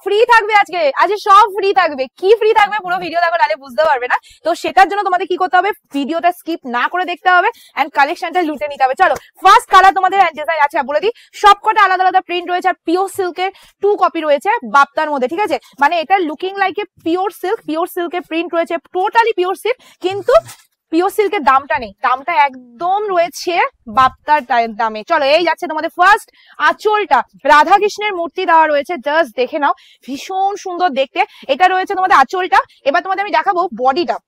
Free থাকবে আজকে, আজকে সব ফ্রি থাকবে। কি ফ্রি থাকবে পুরো ভিডিও দেখো, নাহলে বুঝতে পারবে না। তো সেটার জন্য তোমাদের কি করতে হবে, ভিডিওটা স্কিপ না করে দেখতে হবে এন্ড কালেকশনটা লুটে নিতে হবে। চলো ফার্স্ট কালার তোমাদের ডিজাইন আছে বলে দিই, সবকটা আলাদা আলাদা প্রিন্ট রয়েছে আর পিওর সিল্কের 2 কপি রয়েছে বাপ্তার মধ্যে, ঠিক আছে। মানে এটা লুকিং লাইক এ পিওর সিল্কের প্রিন্ট রয়েছে, টোটালি পিওর সিল্ক, কিন্তু পিওর সিল্কের দামটা নেই, দামটা একদম রয়েছে বাপ্তার দামে। চলো এই যাচ্ছে তোমাদের ফার্স্ট আঁচলটা, রাধা কৃষ্ণের মূর্তি দেওয়া রয়েছে, জাস্ট দেখে নাও, ভীষণ সুন্দর দেখতে। এটা রয়েছে তোমাদের আঁচলটা। এবার তোমাদের আমি দেখাবো বডিটা।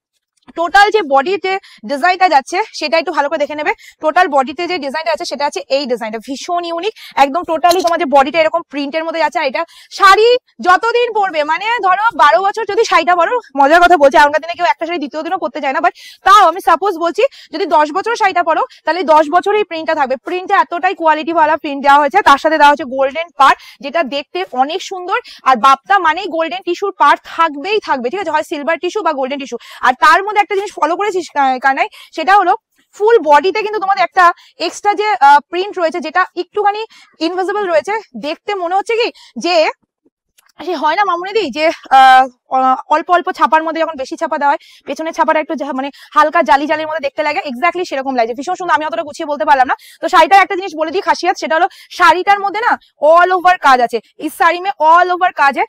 টোটাল যে বডিতে ডিজাইনটা যাচ্ছে সেটা একটু ভালো করে দেখে নেবে। টোটাল বডিতে যে ডিজাইনটা আছে সেটা আছে এই ডিজাইনটা, ভীষণ ইউনিক একদম। টোটালি তোমাদের বডিটা এরকম প্রিন্টের মধ্যে যাচ্ছে। আর এটা শাড়ি যতদিন পরবে, মানে ধরো 12 বছর যদি শাড়িটা পরো, মজার কথা বলছি, এখনকার দিনে কেউ একটা শাড়ি দ্বিতীয় দিনও পরতে চায় না, বাট তাও আমি সাপোজ বলছি যদি 10 বছর শাড়িটা পরো তাহলে 10 বছর এই প্রিন্টটা থাকবে। প্রিন্টটা এতটাই কোয়ালিটি ভালো প্রিন্ট দেওয়া হয়েছে, তার সাথে দেওয়া হচ্ছে গোল্ডেন পার্ট, যেটা দেখতে অনেক সুন্দর। আর বাপ্তা মানেই গোল্ডেন টিস্যুর পার্ট থাকবেই থাকবে, ঠিক আছে, হয় সিলভার টিস্যু বা গোল্ডেন টিস্যু। আর তার মধ্যে একটা জিনিস ফলো করেছিস কানাই, সেটা হলো ফুল বডিতে কিন্তু তোমাদের একটা এক্সট্রা যে প্রিন্ট রয়েছে, যেটা একটুখানি ইনভিজিবল রয়েছে, দেখতে মনে হচ্ছে কি যে হয় না মামুনিদি, যে অল্প অল্প ছাপার মধ্যে যখন বেশি ছাপা দেওয়া হয় পেছনের ছাপাটা একটু মানে হালকা জালি জালির মধ্যে দেখতে লাগে, এক্স্যাক্টলি সেরকম লাগে, ভীষণ সুন্দর। আমি অতটা গুছিয়ে বলতে পারলাম না। তো শাড়িটার একটা জিনিস বলে দিই খাসিয়াত, সেটা হলো শাড়িটার মধ্যে না অল ওভার কাজ আছে, ইস শাড়ি মে অল ওভার কাজ है।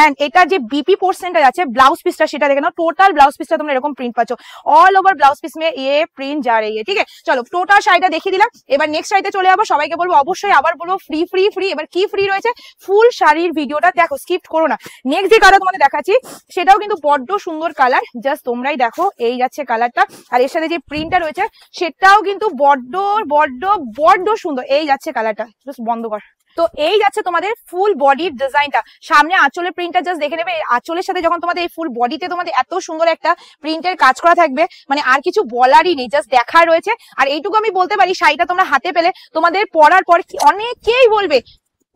এন্ড এটার যে বিপি পোর্শনটা আছে ব্লাউজ পিসটা, সেটা দেখে নাও, টোটাল ব্লাউজ পিসটা তোমরা এরকম প্রিন্ট পাচ্ছ, অল ওভার ব্লাউজ পিস মে ये প্রিন্ট যা रही है, ঠিক আছে। চলো টোটাল শাড়িটা দেখিয়ে দিলাম, এবার নেক্সট শাড়িতে চলে যাবো। সবাইকে বলবো অবশ্যই, আবার বলবো ফ্রি ফ্রি ফ্রি। এবার কি ফ্রি রয়েছে, ফুল শাড়ির ভিডিওটা দেখো, স্কিপ করো না। নেক্সট যে কালার তোমাদের দেখাচ্ছি সেটাও কিন্তু বড্ড সুন্দর কালার, জাস্ট তোমরাই দেখো, এই যাচ্ছে কালারটা। আর এর সাথে যে প্রিন্টটা রয়েছে সেটাও কিন্তু বড্ড বড্ড বড্ড সুন্দর, এই যাচ্ছে কালারটা, জাস্ট বন্ধ কর। তো এই যাচ্ছে তোমাদের ফুল বডির ডিজাইনটা, সামনে আঁচলের প্রিন্টটা জাস্ট দেখে নেবে। আঁচলের সাথে যখন তোমাদের এই ফুল বডিতে তোমাদের এত সুন্দর একটা প্রিন্টের কাজ করা থাকবে, মানে আর কিছু বলারই নেই, জাস্ট দেখার রয়েছে। আর এইটুকু আমি বলতে পারি, শাড়িটা তোমরা হাতে পেলে তোমাদের পরার পর অনেকেই বলবে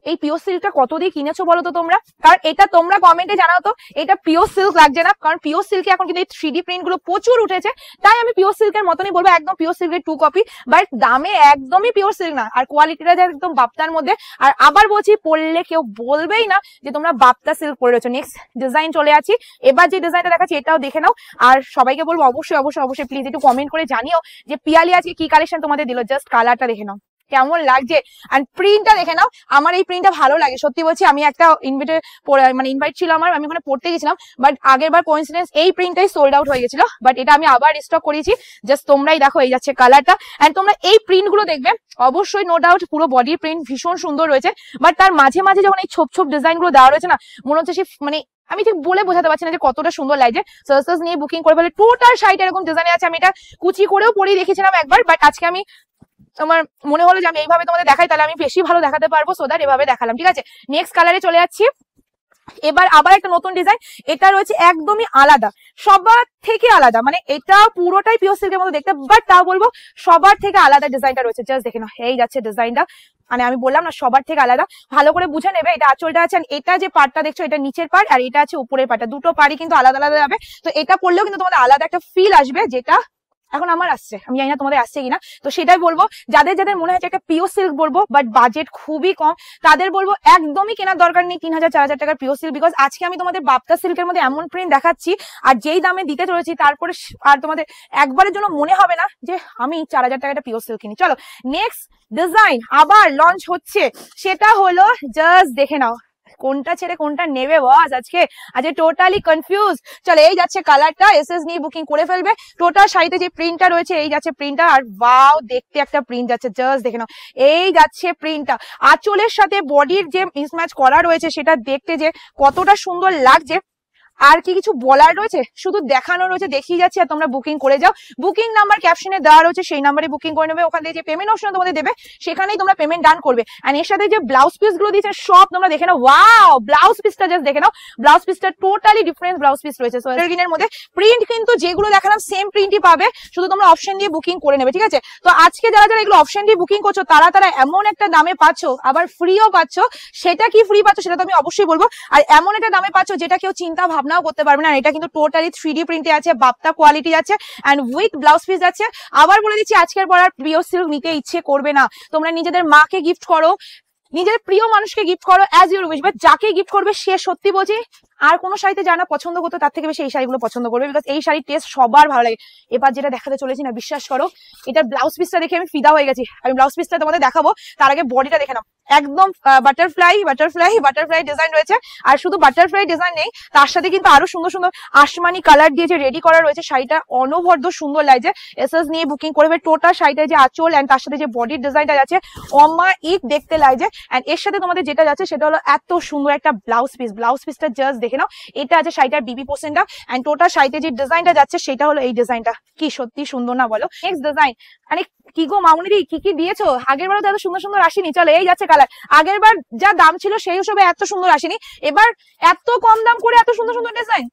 এই পিওর সিল্কটা কত দিয়ে কিনেছো বলো তো তোমরা, কারণ এটা তোমরা কমেন্টে জানাও তো এটা পিওর সিল্ক লাগছে না, কারণ পিওর সিল্কে এখন কিন্তু এই 3D প্রিন্ট গুলো প্রচুর উঠেছে, তাই আমি পিওর সিল্কের মতনই বলবো, একদম পিওর সিল্কের 2 কপি, বাট দামে একদমই পিওর সিল্ক না, আর কোয়ালিটিটা একদম বাপ্তার মধ্যে। আর আবার বলছি, পরলে কেউ বলবেই না যে তোমরা বাপ্তা সিল্ক পরে রয়েছো। নেক্সট ডিজাইন চলে আছি, এবার যে ডিজাইনটা দেখাচ্ছি এটাও দেখে নাও। আর সবাইকে বলবো অবশ্যই অবশ্যই অবশ্যই প্লিজ একটু কমেন্ট করে জানিও যে পিয়ালি আজকে কি কালেকশন তোমাদের দিল, জাস্ট কালারটা দেখে নাও কেমন লাগছে, আর প্রিন্টটা দেখে নাও। আমার এই প্রিন্টটা ভালো লাগে, সত্যি বলছি। আমি একটা ইনভাইট ছিল আমার, আমি ওখানে পড়তে গেছিলাম, বাট আগের বার কোইন্সিডেন্স এই প্রিন্টটাই সোল্ড আউট হয়ে গেছিল, বাট এটা আমি আবার রিস্টক করেছি, জাস্ট তোমরাই দেখো, এই যাচ্ছে কালারটা। এন্ড তোমরা এই প্রিন্ট গুলো দেখবে অবশ্যই, নো ডাউট পুরো বডির প্রিন্ট ভীষণ সুন্দর রয়েছে, বাট তার মাঝে মাঝে যখন এই ছোপ ছোপ ডিজাইন গুলো দেওয়া রয়েছে না, মনে হচ্ছে সে মানে আমি ঠিক বলে বোঝাতে পারছি না যে কতটা সুন্দর লাগছে। সার্চেস নিয়ে বুকিং করে ফেলে, টোটাল শাড়িটা এরকম ডিজাইনে আছে। আমি এটা কুচি করেও পরে দেখেছিলাম একবার, বাট আজকে আমি আমার মনে হলো যে আমি এইভাবে তোমাদের দেখাই, তাহলে আমি বেশি ভালো দেখাতে পারবো, সো দ্যাট এভাবে দেখালাম, ঠিক আছে। নেক্সট কালারে চলে যাচ্ছি। এবার আবার একটা নতুন ডিজাইন, এটা রয়েছে একদমই আলাদা, সবার থেকে আলাদা, মানে এটা পুরোটাই পিওর সিল্কের মতো দেখতে, বাট তাও বলবো সবার থেকে আলাদা ডিজাইনটা রয়েছে, জাস্ট দেখে নাও, এই যাচ্ছে ডিজাইনটা। মানে আমি বললাম না সবার থেকে আলাদা, ভালো করে বুঝে নেবে। এটা আঁচলটা আছে, এটা যে পার্টটা দেখছো এটা নিচের পার্ট, আর এটা আছে উপরের পার্টটা, দুটো পার্টই কিন্তু আলাদা আলাদা যাবে। তো এটা পরলেও কিন্তু তোমাদের আলাদা একটা ফিল আসবে, যেটা এখন আমার আসছে, আমি জানি না তোমাদের আসছে কিনা। তো সেটাই বলবো, যাদের যাদের মনে হচ্ছে একটা পিওর সিল্ক বলবো বাট বাজেট খুবই কম, তাদের বলবো একদমই কেনার দরকার নেই 3000-4000 টাকার পিওর সিল্ক, বিকজ আজকে আমি তোমাদের বাপ্তা সিল্কের মধ্যে এমন প্রিন্ট দেখাচ্ছি আর যেই দামে দিতে চলেছি, তারপরে আর তোমাদের একবারের জন্য মনে হবে না যে আমি 4000 টাকা একটা পিওর সিল্ক কিনি। চলো নেক্সট ডিজাইন আবার লঞ্চ হচ্ছে, সেটা হলো জাস্ট দেখে নাও, কোনটা ছেড়ে কোনটা নেবে বস, আজকে টোটালি কনফিউজ। চলো এই যাচ্ছে কালারটা, এসএস নিয়ে বুকিং করে ফেলবে। টোটাল শাড়িতে যে প্রিন্টটা রয়েছে এই যাচ্ছে প্রিন্টটা, আর ওয়াও দেখতে একটা প্রিন্ট যাচ্ছে, জাস্ট দেখে নাও, এই যাচ্ছে প্রিন্টটা। আঁচলের সাথে বডির যে মিসম্যাচ করা রয়েছে সেটা দেখতে যে কতটা সুন্দর লাগছে। আর কি কিছু বলার রয়েছে, শুধু দেখানো রয়েছে, দেখিয়ে যাচ্ছে, আর তোমরা বুকিং করে যাও। বুকিং নাম্বার ক্যাপশনে দেওয়া রয়েছে, সেই নাম্বারে বুকিং করে নেবে। ওখান থেকে যে পেমেন্ট অপশন তোমাদের দেবে সেখানেই তোমরা পেমেন্ট ডান করবে। আর এর সাথে যে ব্লাউজ পিস গুলো দিয়েছে সব তোমরা দেখে নাও, ওয়াও ব্লাউজ পিসটা জাস্ট দেখে নাও, ব্লাউজ পিসটা টোটালি ডিফারেন্ট ব্লাউজ পিস রয়েছে। সোয়েটার মধ্যে প্রিন্ট কিন্তু যেগুলো দেখালাম সেম প্রিন্টই পাবে, শুধু তোমরা অপশন দিয়ে বুকিং করে নেবে, ঠিক আছে। তো আজকে যারা যারা এগুলো অপশন দিয়ে বুকিং করছো তারা এমন একটা দামে পাচ্ছ, আবার ফ্রিও পাচ্ছ। সেটা কি ফ্রি পাচ্ছ সেটা তো আমি অবশ্যই বলবো, আর এমন একটা দামে পাচ্ছ যেটা কেউ চিন্তা ভাবনাও করতে পারবে না। এটা কিন্তু টোটালি 3D প্রিন্টে আছে, বাপ্তা কোয়ালিটি আছে, এন্ড উইথ ব্লাউজ পিস আছে। আবার বলে দিচ্ছি, আজকের পর আর পিওর সিল্ক নিতে ইচ্ছে করবে না, তোমরা নিজেদের মাকে গিফট করো, নিজের প্রিয় মানুষকে গিফট করো অ্যাজ ইউর উইশ, বাট যাকে গিফট করবে সে সত্যি বলছি আর কোনো শাড়িতে যা না পছন্দ করতো তার থেকে বেশি এই শাড়িগুলো পছন্দ করবে, বিকজ এই শাড়ির টেস্ট সবার ভালো লাগে। এবার যেটা দেখাতে চলেছি না, বিশ্বাস করো এটার ব্লাউজ পিসটা দেখে আমি ফিদা হয়ে গেছি। আমি ব্লাউজ পিসটা তোমাদের দেখাবো, তার আগে বডিটা দেখে নাও। একদম বাটারফ্লাই ডিজাইন রয়েছে। আর শুধু বাটারফ্লাই ডিজাইন নেই, তার সাথে কিন্তু আরো সুন্দর সুন্দর আসমানি কালার দিয়ে যে রেডি করা রয়েছে। শাড়িটা অনবদ্য সুন্দর লাগছে। এসএস নিয়ে বুকিং করবে। টোটাল শাড়িটা যে আঁচল এন্ড তার সাথে যে বডির ডিজাইনটা যাচ্ছে অমায়িক দেখতে লাগছে। এন্ড এর সাথে তোমাদের যেটা যাচ্ছে সেটা হলো এত সুন্দর একটা ব্লাউজ পিস। ব্লাউজ পিসটা জাস্ট দেখে নাও। এটা আছে শাড়িটার বিবি পোর্শনটা এন্ড টোটাল শাড়িতে যে ডিজাইনটা যাচ্ছে সেটা হলো এই ডিজাইনটা। কি সত্যি সুন্দর না বলো? নেক্সট ডিজাইন, মানে কি গো মামুনি দি, কি দিয়েছো? আগের বারও তো এত সুন্দর সুন্দর আসেনি। চলো এই যাচ্ছে কালার। আগের বার যা দাম ছিল সেই হিসেবে এত সুন্দর আসেনি, এবার এত কম দাম করে এত সুন্দর সুন্দর ডিজাইন,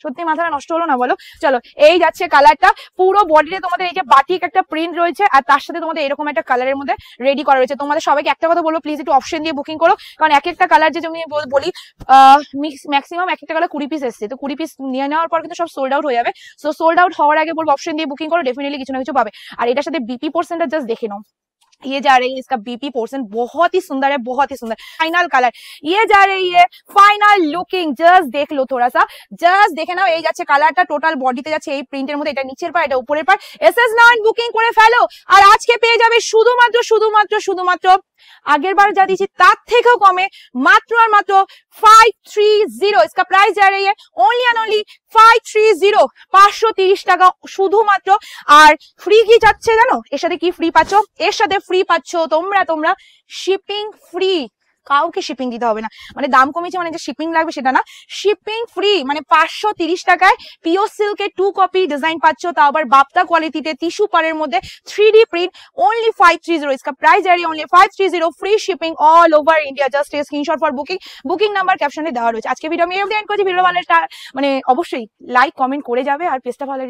সত্যি মাথাটা নষ্ট হলো না বলো? চলো এই যাচ্ছে কালারটা। পুরো বডিতে তোমাদের এই যে বাটিক একটা প্রিন্ট রয়েছে আর তার সাথে তোমাদের এরকম একটা কালারের মধ্যে রেডি করা রয়েছে। তোমাদের সবাইকে একটা কথা বলবো, প্লিজ একটু অপশন দিয়ে বুকিং করো, কারণ এক একটা কালার যে আমি বলি ম্যাক্সিমাম এক একটা কালার 20 পিস এসছে, তো 20 পিস নিয়ে নেওয়ার পর কিন্তু সব সোল্ড আউট হয়ে যাবে। সো সোল্ড আউট হওয়ার আগে বলবো অপশন দিয়ে বুকিং করো, ডেফিনেটলি কিছু না কিছু পাবে। আর এটার সাথে বিপি পোর্শনটা জাস্ট দেখে নাও। ये जा रही है इसका बीपी पोर्शन, बहुत ही सुंदर है, बहुत ही सुंदर फाइनल कलर। ये जा रही है फाइनल लुकिंग, जस्ट देख लो थोड़ा सा, जस्ट देखे नाও। এই যাচ্ছে কালারটা, টোটাল বডিতে যাচ্ছে এই প্রিন্টের মধ্যে। এটা নিচের পার, এটা উপরের পার। এসএস নাও বুকিং করে ফেলো। আর আজকে পেয়ে যাবে শুধুমাত্র আগের বার যা দিয়েছি তার থেকেও কমে, মাত্র আর মাত্র 530। इसका प्राइस जा रही है ओनली एंड ओनली 530, 530 টাকা শুধুমাত্র। আর ফ্রি কি যাচ্ছে জানো? এর সাথে কি ফ্রি পাচ্ছ? এর সাথে ফ্রি পাচ্ছ তোমরা শিপিং ফ্রি। কাউকে শিপিং দিতে হবে না, মানে দাম কমেছে মানে যে শিপিং লাগবে সেটা না, শিপিং ফ্রি। মানে 530 টাকায় পিওর সিল্কের 2 কপি ডিজাইন পাচ্ছ, তাও আবার বাপ্তা কোয়ালিটিতে টিস্যু পারের মধ্যে 3D প্রিন্ট। ओनली 530। इसका प्राइस है only 530, free shipping all over India. Just a screenshot for booking number ক্যাপশনে দেওয়া রয়েছে। আজকে ভিডিও আমি এন্ড করছি। ভিডিও ভালো মানে অবশ্যই লাইক কমেন্ট করে যাবে আর পেজটা ভালো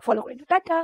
ফলো করে টাটা।